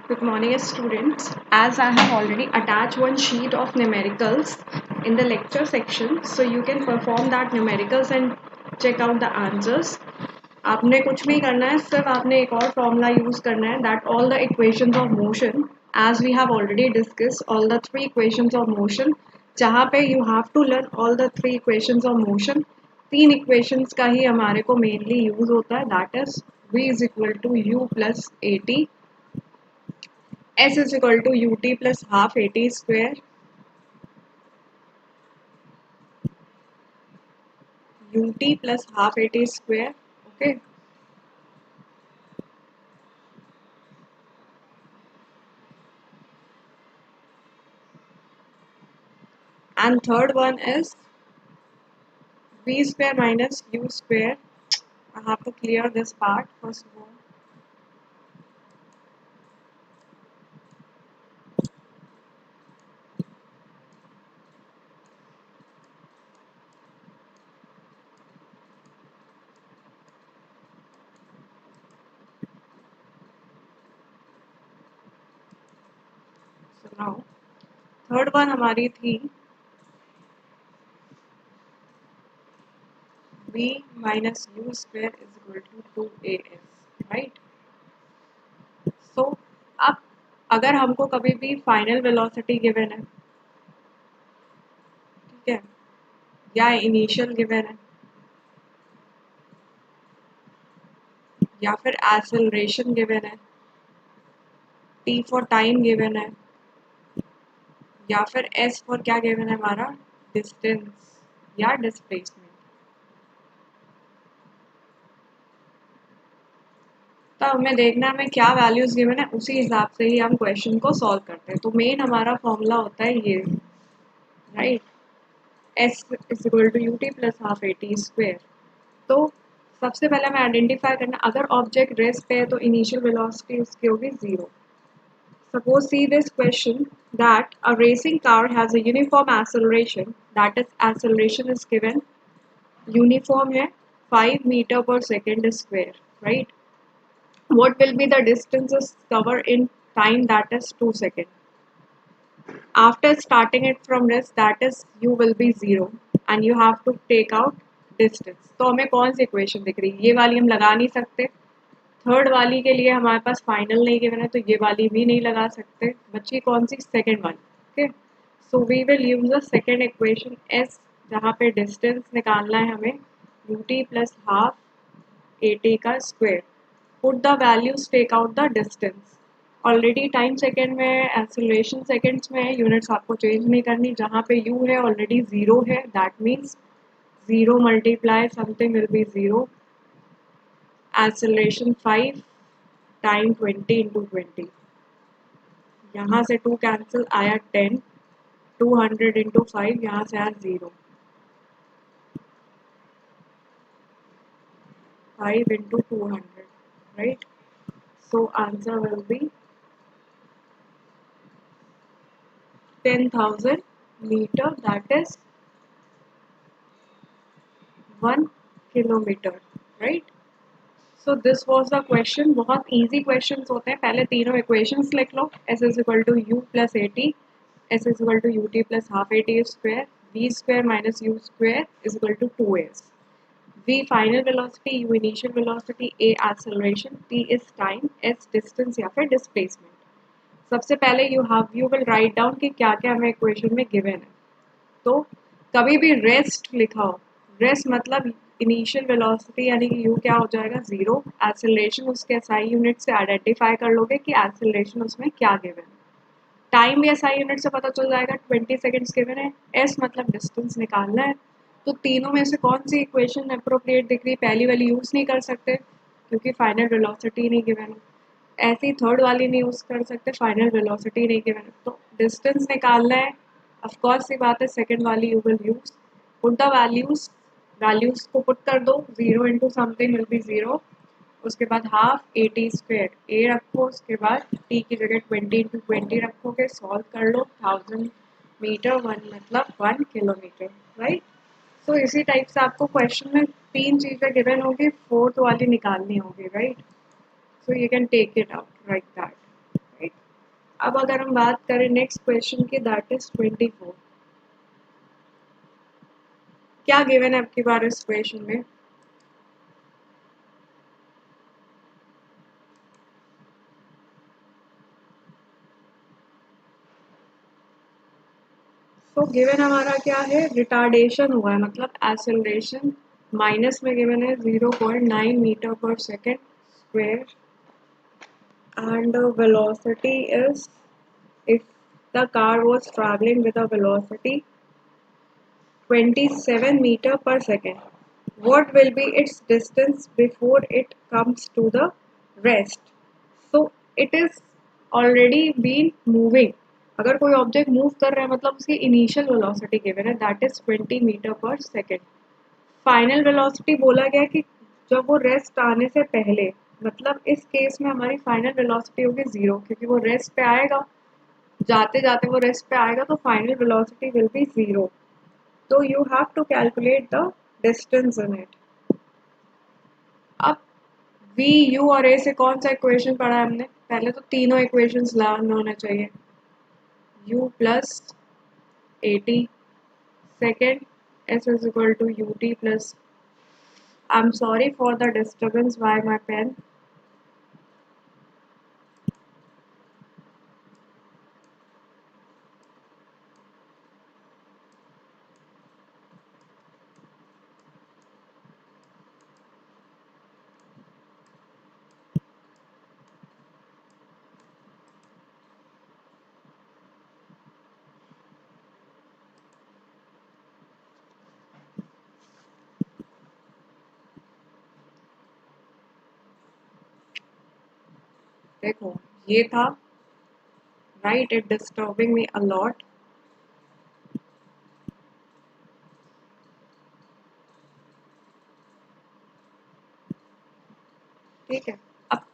Good morning, students. As I have already attached one sheet of numericals in the lecture section, so you can perform that numericals and check out the answers. आपने कुछ नहीं करना है, सिर्फ आपने एक और फॉर्मूला यूज करना है that all the equations of motion, as we have already discussed, all the three equations of motion, जहाँ पे you have to learn all the three equations of motion. तीन equations का ही हमारे को mainly use होता है, that is v is equal to u plus at. S is equal to ut plus half at square. Ut plus half at square. Okay. And third one is v square minus u square. I have to clear this part first of all. So now third one हमारी थी v minus u square is equal to 2as, right? So अब अगर हमको कभी भी final velocity given है, ठीक है, या इनिशियल गिवन है, या फिर एक्सेलरेशन गिवन है, t फॉर टाइम गिवन है, या फिर s फॉर क्या गिवन है हमारा, डिस्टेंस या डिस्प्लेसमेंट, तो हमें देखना है हमें क्या वैल्यूज गिवन है, उसी हिसाब से ही हम क्वेश्चन को सॉल्व करते हैं. तो मेन हमारा फॉर्मूला होता है ये, right, s is equal to ut plus half at square. तो सबसे पहले हमें आइडेंटिफाई करना, अगर ऑब्जेक्ट रेस्ट पे है तो इनिशियल वेलोसिटी उसकी होगी 0. Suppose see this question that a racing car has a uniform acceleration, that is acceleration is given, uniform है 5 meter per second square, right? What will be the distances covered in time, that is 2 seconds. After starting it from rest, that is u will be 0 and you have to take out distance. तो हमें कौन सी equation दिख रही है, ये वाली हम लगा नहीं सकते, थर्ड वाली के लिए हमारे पास फाइनल नहीं गिवन है तो ये वाली भी नहीं लगा सकते, बच्ची कौन सी, सेकेंड वाली. Okay, so we will use the second equation s, जहाँ पे डिस्टेंस निकालना है हमें ut प्लस हाफ at का square. Put the values, take out the distance. Already time second में है, एक्सेलरेशन सेकेंड्स में है, यूनिट्स आपको चेंज नहीं करनी. जहाँ पे u है ऑलरेडी 0 है, that means 0 multiply something will be 0. Acceleration 5, time 20 into 20, यहाँ से 2 कैंसिल आया 10, 200 इंटू 5, यहाँ से आया 0, 5 into 200, right. So answer will be 10,000 metre, that is 1 kilometre, right. So this was the question. बहुत ईजी क्वेश्चन होते हैं. पहले तीनों इक्वेशंस लिख लो, S is equal to U plus A T, S is equal to U T plus half A T square, V square minus U square is equal to 2s. v final velocity, u initial velocity, a acceleration, t is time, s distance या फिर displacement. सबसे पहले you will write down कि क्या क्या हमें equation में given है. तो कभी भी रेस्ट लिखा हो, रेस्ट मतलब इनिशियल वेलोसिटी यानी कि u क्या हो जाएगा 0, एक्सेलरेशन उसके SI यूनिट से आइडेंटिफाई कर लोगे कि एक्सेलरेशन उसमें क्या गिवन है, टाइम भी SI यूनिट से पता चल जाएगा, 20 सेकेंड्स गिवन है, s मतलब डिस्टेंस निकालना है. तो तीनों में से कौन सी इक्वेशन अप्रोप्रिएट दिख रही है, पहली वाली यूज़ नहीं कर सकते क्योंकि फाइनल वेलोसिटी नहीं गिवन है, ऐसी थर्ड वाली नहीं यूज़ कर सकते, फाइनल वेलोसिटी नहीं गिवन है. तो डिस्टेंस निकालना है, ऑफ कोर्स सी बात है, सेकंड वाली you will use. Put the values, values को पुट कर दो, 0 इंटू समथिंग विल बी 0, उसके बाद हाफ ए टी स्क्वेयर, ए रखो, उसके बाद टी की जगह 20 इंटू 20 रखोगे, सॉल्व कर लो, 1000 मीटर, 1 मतलब 1 किलोमीटर, राइट. तो इसी टाइप से आपको क्वेश्चन में तीन चीज़ें गिवन होगी, फोर्थ वाली निकालनी होगी, right. So you can take it out like that, right. अब अगर हम बात करें नेक्स्ट क्वेश्चन की, दैट इज 24। क्या गिवन है आपकी बार इस क्वेश्चन में? तो गिवन हमारा क्या है, रिटार्डेशन हुआ है, मतलब एक्सेलरेशन माइनस में गिवन है 0.9 मीटर पर second square, and the velocity is, if the car was traveling with a velocity 27 meter per second, what will be its distance before it comes to the rest? So it is already been moving. अगर कोई object move कर रहा है मतलब उसकी initial velocity given है, that is 20 metre पर second. Final velocity बोला गया कि जब वो रेस्ट आने से पहले, मतलब इस केस में हमारी फाइनल वेलोसिटी होगी 0, क्योंकि वो रेस्ट पे आएगा, जाते जाते वो रेस्ट पे आएगा, तो फाइनल वेलोसिटी विल बी 0। तो you have to calculate the distance in it. अब वी, यू और ए से कौन सा इक्वेशन पढ़ा है हमने? पहले तो तीनों इक्वेशंस लर्न होने चाहिए। u plus A T, second s is equal to ut plus, I'm sorry for the disturbance by my pen। देखो ये था, right, it disturbing me a lot. ठीक है, अब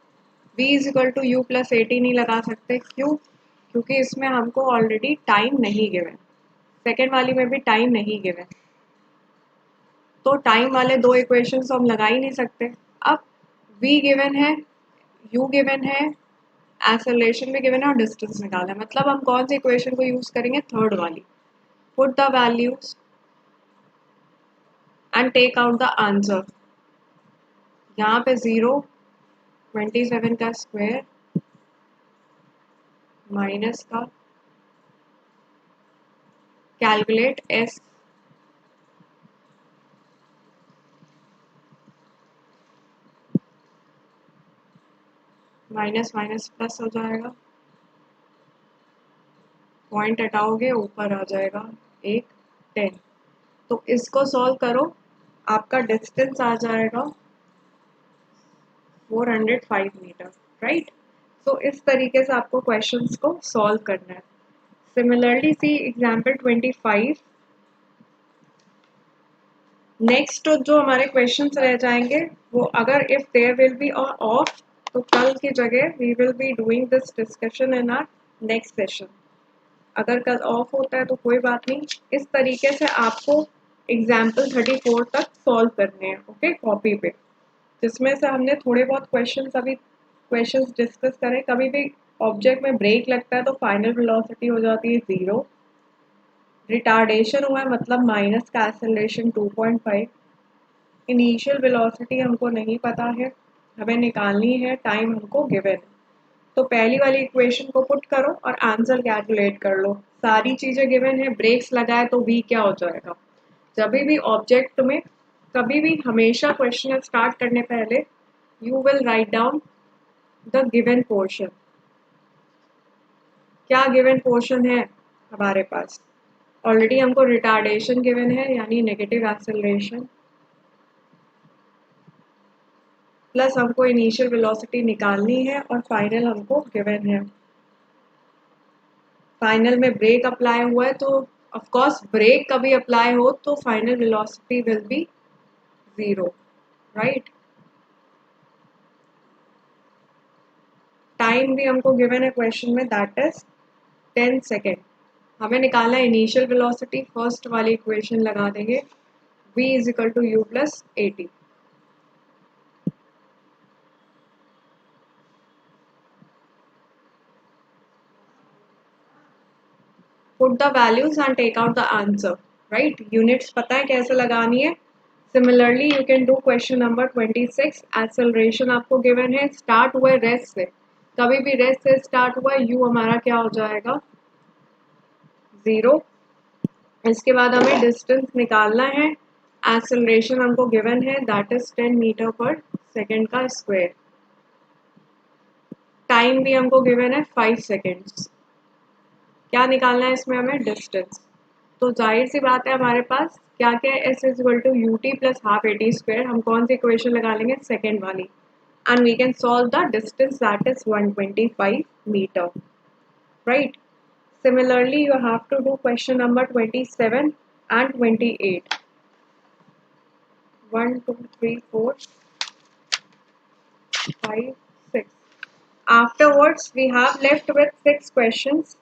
v is equal to U plus A T नहीं लगा सकते, क्यों? क्योंकि इसमें हमको ऑलरेडी टाइम नहीं गिवन, सेकेंड वाली में भी टाइम नहीं गिवन, तो टाइम वाले दो इक्वेशंस तो हम लगा ही नहीं सकते। अब v गिवन है, u गिवन है, एक्सेलरेशन भी गिवन है और डिस्टेंस निकालना है, मतलब हम कौन सी इक्वेशन को यूज करेंगे? थर्ड वाली। Put the values and take out the answer. यहाँ पे 0, 27 का स्क्वायर माइनस का, calculate s, minus minus plus हो जाएगा, पॉइंट हटाओगे ऊपर आ जाएगा एक 10। तो इसको सॉल्व करो, आपका डिस्टेंस आ जाएगा 405 मीटर, राइट। तो इस तरीके से आपको क्वेश्चंस को सॉल्व करना है। सिमिलरली सी एग्जाम्पल 25। नेक्स्ट जो हमारे क्वेश्चंस रह जाएंगे वो, अगर if there will be off, तो कल की जगह we will be doing this discussion in our next session. अगर कल ऑफ होता है तो कोई बात नहीं, इस तरीके से आपको एग्जाम्पल 34 तक सॉल्व करने हैं, ओके, कॉपी पे, जिसमें से हमने थोड़े बहुत क्वेश्चंस अभी क्वेश्चंस डिस्कस करें। कभी भी ऑब्जेक्ट में ब्रेक लगता है तो फाइनल वेलोसिटी हो जाती है 0, रिटार्डेशन हुआ है मतलब माइनस का एक्सेलरेशन 2.5, इनिशियल वेलोसिटी हमको नहीं पता है, हमें निकालनी है, टाइम हमको गिवन है। तो पहली वाली इक्वेशन को पुट करो और आंसर कैलकुलेट कर लो। सारी चीज़ें गिवन है, ब्रेक्स लगाए तो v क्या हो जाएगा? जब भी ऑब्जेक्ट में कभी भी हमेशा क्वेश्चन स्टार्ट करने पहले you will write down the given portion. क्या गिवन पोर्शन है हमारे पास? ऑलरेडी हमको रिटार्डेशन गिवन है, यानी नेगेटिव एक्सेलरेशन, प्लस हमको इनिशियल वेलोसिटी निकालनी है और फाइनल हमको गिवन है। फाइनल में ब्रेक अप्लाई हुआ है, तो ऑफ कोर्स ब्रेक कभी अप्लाई हो तो final velocity will be 0, right. Time भी हमको गिवन है क्वेश्चन में, दैट इज 10 सेकेंड। हमें निकालना है इनिशियल वेलोसिटी, फर्स्ट वाली इक्वेशन लगा देंगे, v is equal to U plus A T. Put the values and take out the answer. Right? Units पता है कैसे लगानी है. Similarly, you can do question number 26. Acceleration आपको given है. Start हुआ rest से. कभी भी rest से start हुआ u हमारा क्या हो जाएगा 0. इसके बाद हमें distance निकालना है. Acceleration हमको given है that is 10 मीटर पर सेकेंड का स्क्वायर. टाइम भी हमको गिवन है 5 सेकेंड्स. क्या निकालना है इसमें हमें डिस्टेंस. तो जाहिर सी बात है हमारे पास क्या क्या है S is equal to U T plus half A T square. हम कौन सी इक्वेशन लगा लेंगे सेकेंड वाली. And we can solve the distance that is 125 meter. Right. Similarly, you have to do question number 27 and 28. 1, 2, 3, 4, 5, 6. Afterwards, we have left with 6 questions.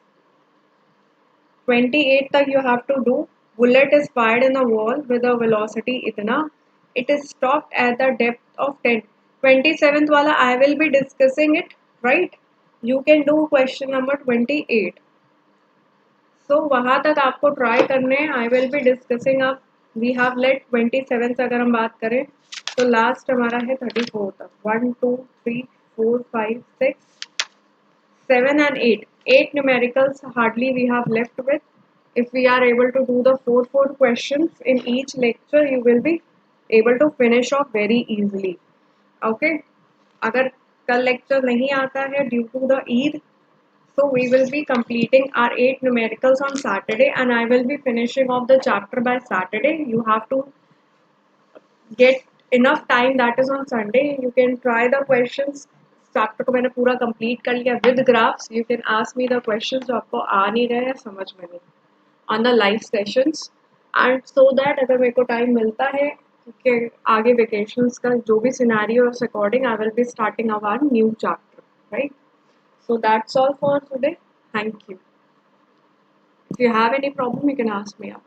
28 तक you have to do. Bullet is fired in a wall with a velocity इतना. It is stopped at the depth of 10. 27th वाला I will be discussing it, right? You can do question number 28. So वहाँ तक आपको try करने हैं. I will be discussing अब. We have let 27 से अगर हम बात करें तो लास्ट हमारा है 34 तक. 1, 2, 3, 4, 5, 6, 7 and 8. 8 numericals hardly we have left with. If we are able to do the 4 questions in each lecture, you will be able to finish off very easily. Okay. अगर कल lecture नहीं आता है due to the Eid, so we will be completing our 8 numericals on Saturday and I will be finishing off the chapter by Saturday. You have to get enough time, that is on Sunday. You can try the questions. Chapter को मैंने पूरा complete कर लिया with graphs. You can ask me the questions जो आपको आ नहीं रहे हैं समझ में नहीं on the live sessions. And so that अगर मेरे को टाइम मिलता है कि आगे वेकेशंस का जो भी सिनेरियो उस according I will be starting our new chapter. Right. So that's all for today. Thank you. If you have any problem you can ask me.